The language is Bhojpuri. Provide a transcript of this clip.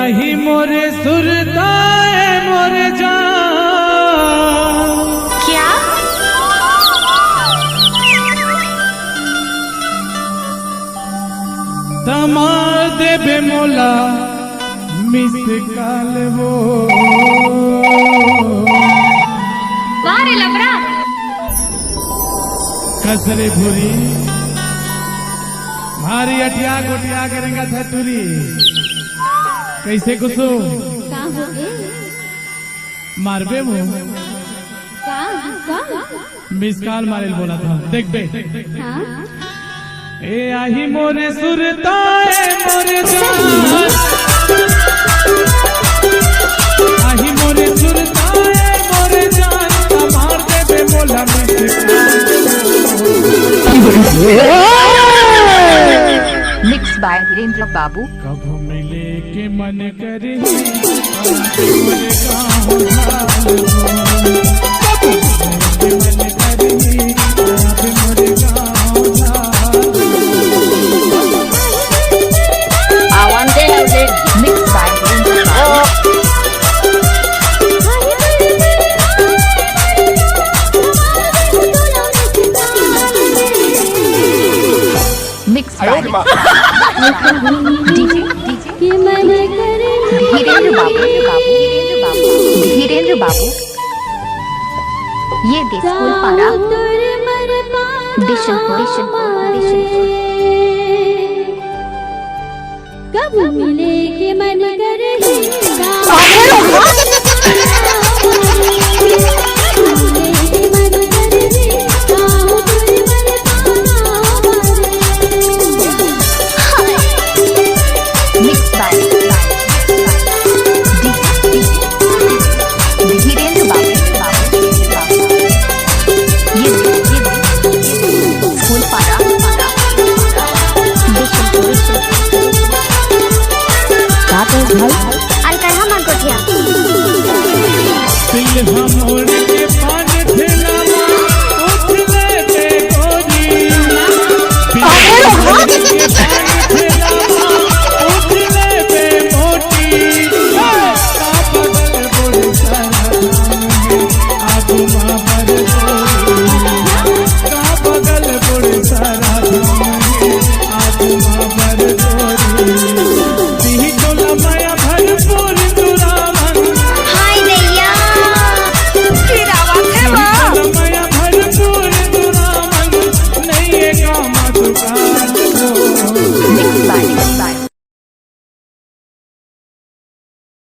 आही मोरे सुरताए मोरे जान। क्या? तमार देबे मोला मिस काल वो वारे लबड़ा कसरे भूरी मारी अटिया गोटिया करेंगा थटूरी कैसे कुसो का हो गए? मारबे मुंह का मिस काल मारे बोला था देख बे। हाँ? ए आही मोरे सुरताए मोरे जान। आही मोरे सुरताए मोरे जान तमार देबे मोला मिस मिक्स बाय धीरेन्द्र बाबू। कब मिले के मन करे मोरे गाँव मन करे मोरे गाँव मिक्स बाय धीरेन्द्र बाबू। मिक्स बाय डीजे धीरेन्द्र बाबू। धीरेन्द्र बाबू ये स्कूल पारा बिशनपुर। कब मिले के मन करे मिक्स बाय धीरेन्द्र बाबू। ये स्कूल पारा बिशनपुर।